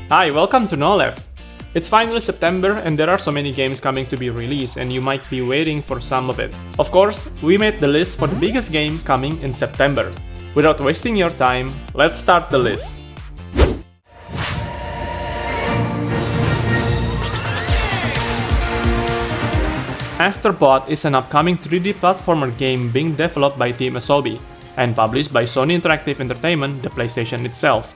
Hi, welcome to Nolep. It's finally September and there are so many games coming to be released and you might be waiting for some of it. Of course, we made the list for the biggest game coming in September. Without wasting your time, let's start the list. Astrobot is an upcoming 3D platformer game being developed by Team Asobi and published by Sony Interactive Entertainment, the PlayStation itself.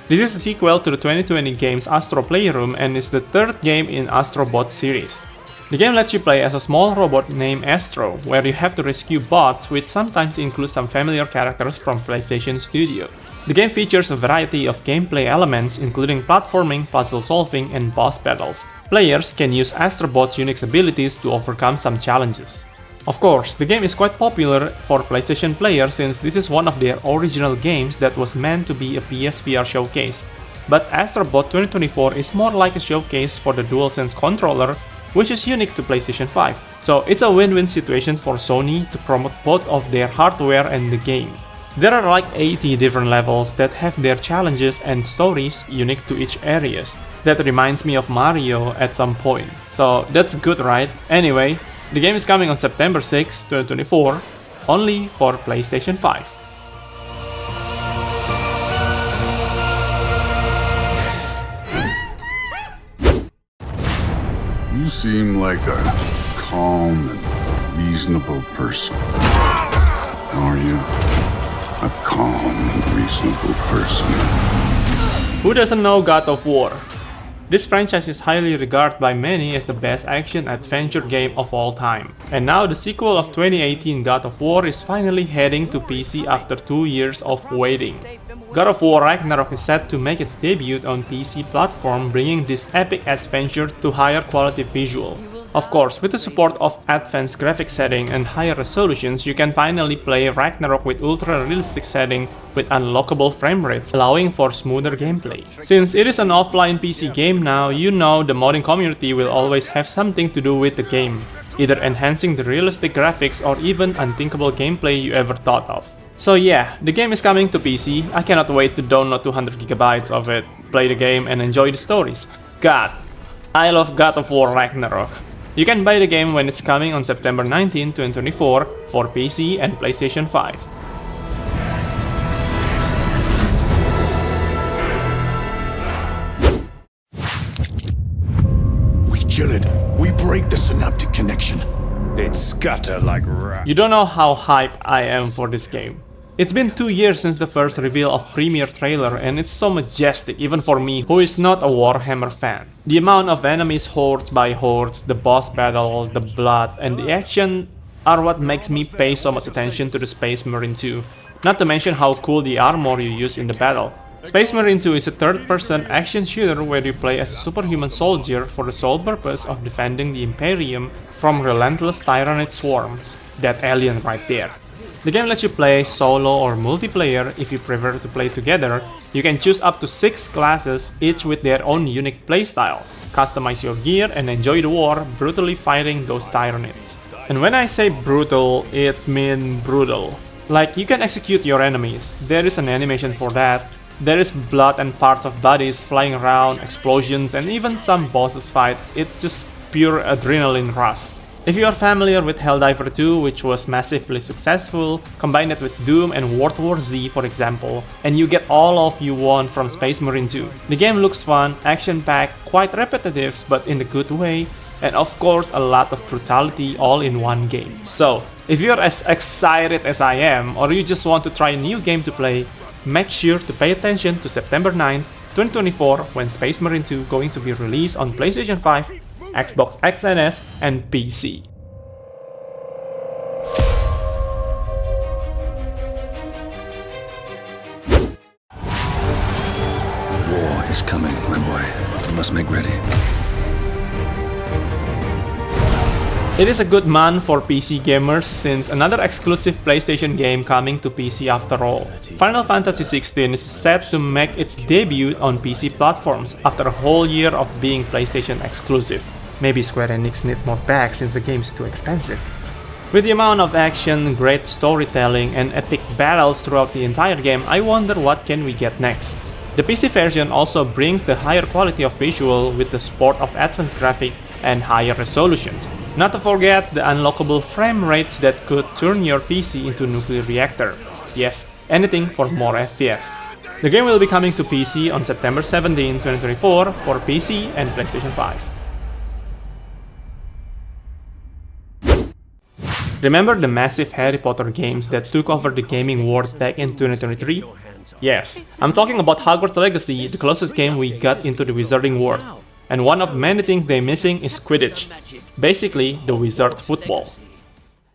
This is a sequel to the 2020 game's Astro Playroom and is the third game in Astrobot series. The game lets you play as a small robot named Astro, where you have to rescue bots, which sometimes includes some familiar characters from PlayStation Studio. The game features a variety of gameplay elements, including platforming, puzzle solving, and boss battles. Players can use Astrobot's unique abilities to overcome some challenges. Of course, the game is quite popular for PlayStation players since this is one of their original games that was meant to be a PSVR showcase. But Astrobot 2024 is more like a showcase for the DualSense controller, which is unique to PlayStation 5. So it's a win-win situation for Sony to promote both of their hardware and the game. There are like 80 different levels that have their challenges and stories unique to each area. That reminds me of Mario at some point. So that's good, right? Anyway, the game is coming on September 6, 2024, only for PlayStation 5. You seem like a calm and reasonable person. Are you? A calm and reasonable person. Who doesn't know God of War? This franchise is highly regarded by many as the best action-adventure game of all time. And now the sequel of 2018 God of War is finally heading to PC after 2 years of waiting. God of War Ragnarok is set to make its debut on PC platform, bringing this epic adventure to higher quality visual. Of course, with the support of advanced graphic setting and higher resolutions, you can finally play Ragnarok with ultra-realistic setting with unlockable frame rates, allowing for smoother gameplay. Since it is an offline PC game now, you know the modding community will always have something to do with the game, either enhancing the realistic graphics or even unthinkable gameplay you ever thought of. So yeah, the game is coming to PC. I cannot wait to download 200 GB of it, play the game and enjoy the stories. God, I love God of War Ragnarok. You can buy the game when it's coming on September 19, 2024 for PC and PlayStation 5. We kill it. We break the synaptic connection. It scatter like rats. You don't know how hyped I am for this game. It's been 2 years since the first reveal of premiere trailer and it's so majestic even for me who is not a Warhammer fan. The amount of enemies hordes by hordes, the boss battle, the blood and the action are what makes me pay so much attention to the Space Marine 2. Not to mention how cool the armor you use in the battle. Space Marine 2 is a third-person action shooter where you play as a superhuman soldier for the sole purpose of defending the Imperium from relentless Tyranid swarms. That alien right there. The game lets you play solo or multiplayer. If you prefer to play together. You can choose up to 6 classes, each with their own unique playstyle. Customize your gear and enjoy the war, brutally fighting those Tyranids. And when I say brutal, it means brutal. Like, you can execute your enemies. There is an animation for that. There is blood and parts of bodies flying around, explosions, and even some bosses fight. It's just pure adrenaline rush. If you are familiar with Helldiver 2, which was massively successful, combine it with Doom and World War Z for example, and you get all of you want from Space Marine 2. The game looks fun, action-packed, quite repetitive but in a good way, and of course a lot of brutality all in one game. So, if you're as excited as I am, or you just want to try a new game to play, make sure to pay attention to September 9, 2024 when Space Marine 2 going to be released on PlayStation 5, Xbox X and S, and PC. War is coming, my boy. You must make ready. It is a good month for PC gamers since another exclusive PlayStation game coming to PC after all. Final Fantasy XVI is set to make its debut on PC platforms after a whole year of being PlayStation exclusive. Maybe Square Enix need more packs since the game is too expensive. With the amount of action, great storytelling, and epic battles throughout the entire game, I wonder what can we get next. The PC version also brings the higher quality of visual with the support of advanced graphics and higher resolutions. Not to forget the unlockable frame rates that could turn your PC into a nuclear reactor. Yes, anything for more FPS. The game will be coming to PC on September 17, 2024 for PC and PlayStation 5. Remember the massive Harry Potter games that took over the gaming world back in 2023? Yes, I'm talking about Hogwarts Legacy, the closest game we got into the wizarding world. And one of many things they're missing is Quidditch, basically the wizard football.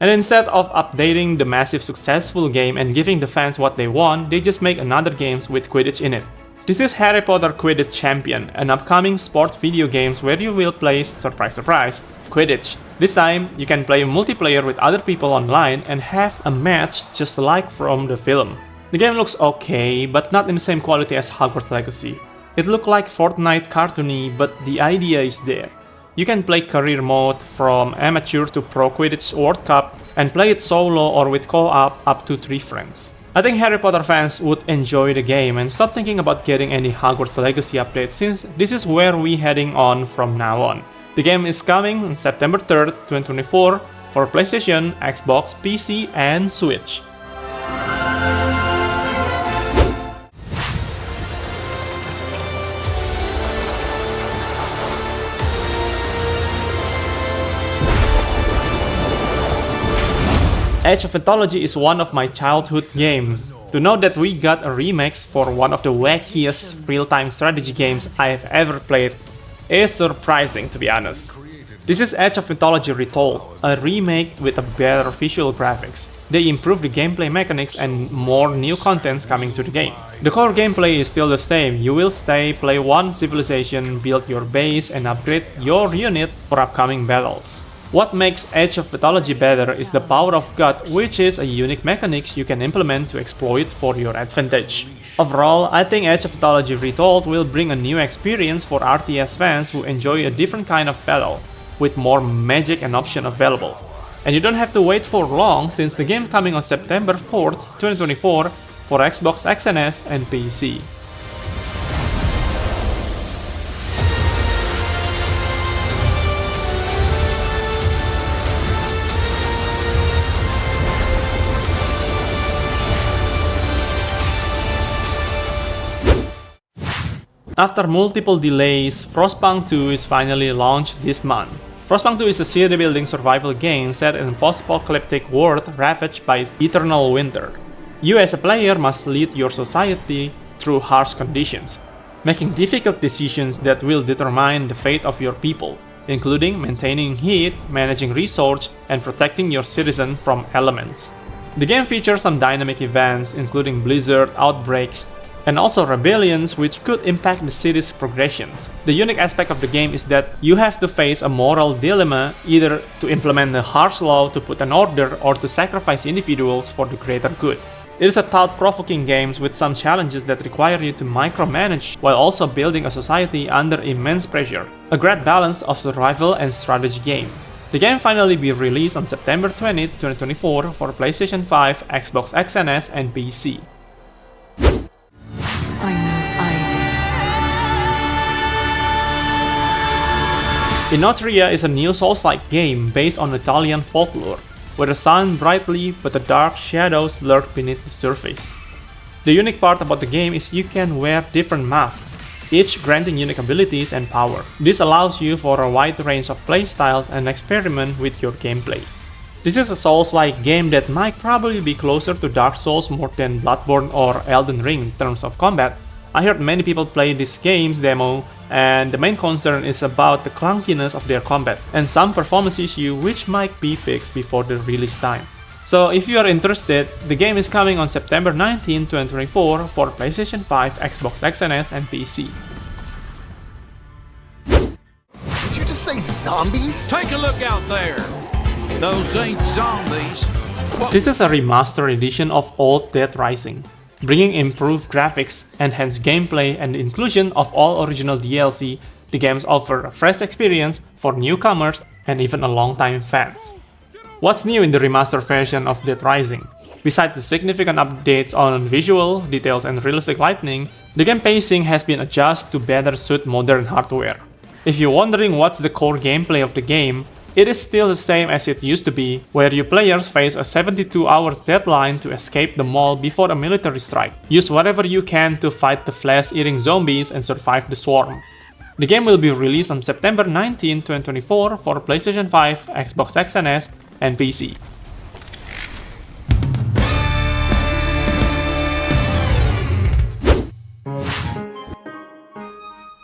And instead of updating the massive successful game and giving the fans what they want, they just make another games with Quidditch in it. This is Harry Potter Quidditch Champions, an upcoming sports video games where you will play, surprise surprise, Quidditch. This time, you can play multiplayer with other people online and have a match just like from the film. The game looks okay, but not in the same quality as Hogwarts Legacy. It looks like Fortnite cartoony, but the idea is there. You can play career mode from amateur to pro Quidditch World Cup and play it solo or with co-op up to 3 friends. I think Harry Potter fans would enjoy the game and stop thinking about getting any Hogwarts Legacy update since this is where we're heading on from now on. The game is coming on September 3rd, 2024 for PlayStation, Xbox, PC, and Switch. Age of Mythology is one of my childhood games. To know that we got a remake for one of the wackiest real-time strategy games I have ever played is surprising, to be honest. This is Age of Mythology Retold, a remake with a better visual graphics. They improved the gameplay mechanics and more new contents coming to the game. The core gameplay is still the same. You will play one civilization, build your base, and upgrade your unit for upcoming battles. What makes Age of Mythology better is the power of God, which is a unique mechanic you can implement to exploit for your advantage. Overall, I think Age of Mythology Retold will bring a new experience for RTS fans who enjoy a different kind of battle, with more magic and options available. And you don't have to wait for long since the game coming on September 4th, 2024 for Xbox X and S and PC. After multiple delays, Frostpunk 2 is finally launched this month. Frostpunk 2 is a city-building survival game set in a post-apocalyptic world ravaged by eternal winter. You as a player must lead your society through harsh conditions, making difficult decisions that will determine the fate of your people, including maintaining heat, managing resources, and protecting your citizens from elements. The game features some dynamic events, including blizzard outbreaks, and also rebellions which could impact the city's progressions. The unique aspect of the game is that you have to face a moral dilemma, either to implement a harsh law to put an order or to sacrifice individuals for the greater good. It is a thought-provoking game with some challenges that require you to micromanage while also building a society under immense pressure. A great balance of survival and strategy game. The game finally be released on September 20, 2024 for PlayStation 5, Xbox X and S, and PC. I know I did. Inotria is a new Souls-like game based on Italian folklore, where the sun brightly but the dark shadows lurk beneath the surface. The unique part about the game is you can wear different masks, each granting unique abilities and power. This allows you for a wide range of playstyles and experiment with your gameplay. This is a Souls-like game that might probably be closer to Dark Souls more than Bloodborne or Elden Ring in terms of combat. I heard many people play this game's demo, and the main concern is about the clunkiness of their combat and some performance issue which might be fixed before the release time. So if you are interested, the game is coming on September 19, 2024 for PlayStation 5, Xbox X and S, and PC. Did you just say zombies? Take a look out there. Those ain't zombies. This is a remastered edition of Old Dead Rising, bringing improved graphics, enhanced gameplay, and the inclusion of all original DLC. The games offer a fresh experience for newcomers and even a long-time fans. What's new in the remastered version of Dead Rising? Besides the significant updates on visual details and realistic lighting, the game pacing has been adjusted to better suit modern hardware. If you're wondering what's the core gameplay of the game, it is still the same as it used to be, where you players face a 72-hour deadline to escape the mall before a military strike. Use whatever you can to fight the flesh-eating zombies and survive the swarm. The game will be released on September 19, 2024 for PlayStation 5, Xbox X and S, and PC.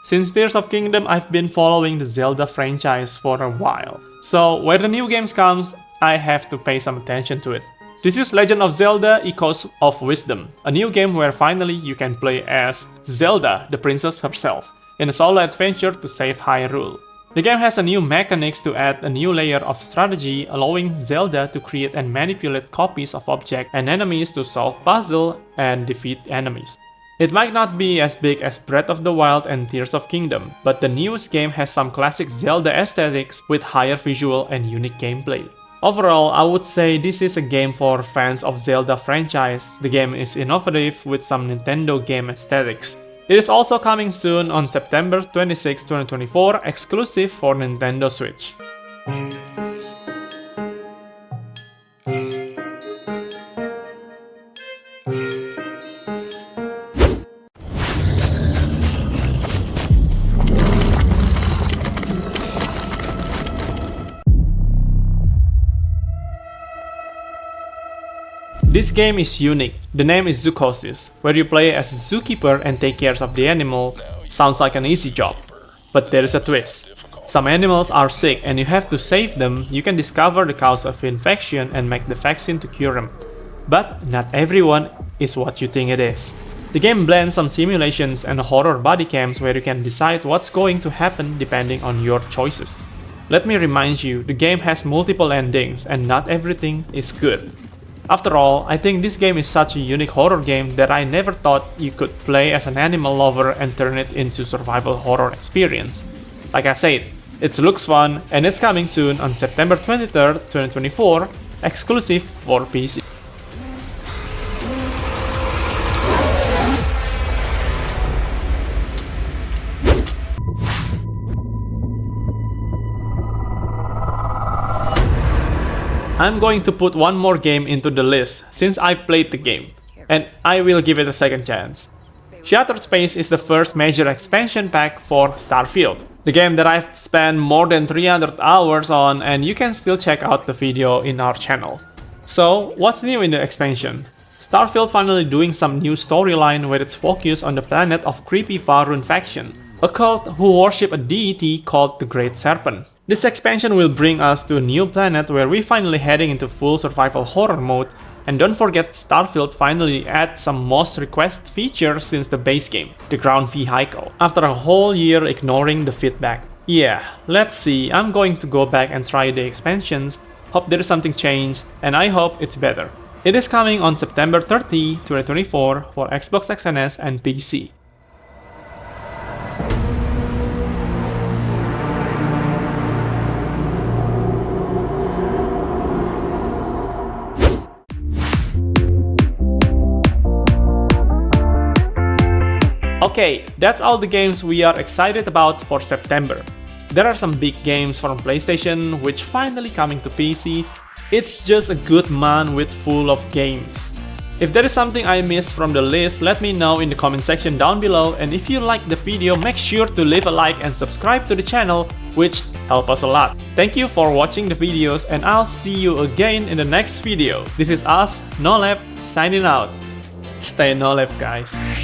Since Tears of Kingdom, I've been following the Zelda franchise for a while. So where the new games comes, I have to pay some attention to it. This is Legend of Zelda Echoes of Wisdom, a new game where finally you can play as Zelda, the princess herself, in a solo adventure to save Hyrule. The game has a new mechanics to add a new layer of strategy, allowing Zelda to create and manipulate copies of objects and enemies to solve puzzles and defeat enemies. It might not be as big as Breath of the Wild and Tears of Kingdom, but the newest game has some classic Zelda aesthetics with higher visual and unique gameplay. Overall, I would say this is a game for fans of Zelda franchise. The game is innovative with some Nintendo game aesthetics. It is also coming soon on September 26, 2024, exclusive for Nintendo Switch. This game is unique. The name is Zoocosis, where you play as a zookeeper and take care of the animal. Sounds like an easy job. But there is a twist. Some animals are sick and you have to save them. You can discover the cause of infection and make the vaccine to cure them. But not everyone is what you think it is. The game blends some simulations and horror body cams where you can decide what's going to happen depending on your choices. Let me remind you, the game has multiple endings and not everything is good. After all, I think this game is such a unique horror game that I never thought you could play as an animal lover and turn it into survival horror experience. Like I said, it looks fun and it's coming soon on September 23rd, 2024, exclusive for PC. I'm going to put one more game into the list since I played the game, and I will give it a second chance. Shattered Space is the first major expansion pack for Starfield, the game that I've spent more than 300 hours on, and you can still check out the video in our channel. So, what's new in the expansion? Starfield finally doing some new storyline where it's focused on the planet of creepy Faerun faction, a cult who worship a deity called the Great Serpent. This expansion will bring us to a new planet where we finally heading into full survival horror mode, and don't forget Starfield finally adds some most requested features since the base game, the ground vehicle, after a whole year ignoring the feedback. Yeah, let's see, I'm going to go back and try the expansions, hope there is something changed, and I hope it's better. It is coming on September 30, 2024 for Xbox X and S and PC. Okay, that's all the games we are excited about for September. There are some big games from PlayStation which finally coming to PC. It's just a good month with full of games. If there is something I missed from the list, let me know in the comment section down below, and if you like the video, make sure to leave a like and subscribe to the channel, which help us a lot. Thank you for watching the videos, and I'll see you again in the next video. This is us, Nolep, signing out. Stay Nolep, guys.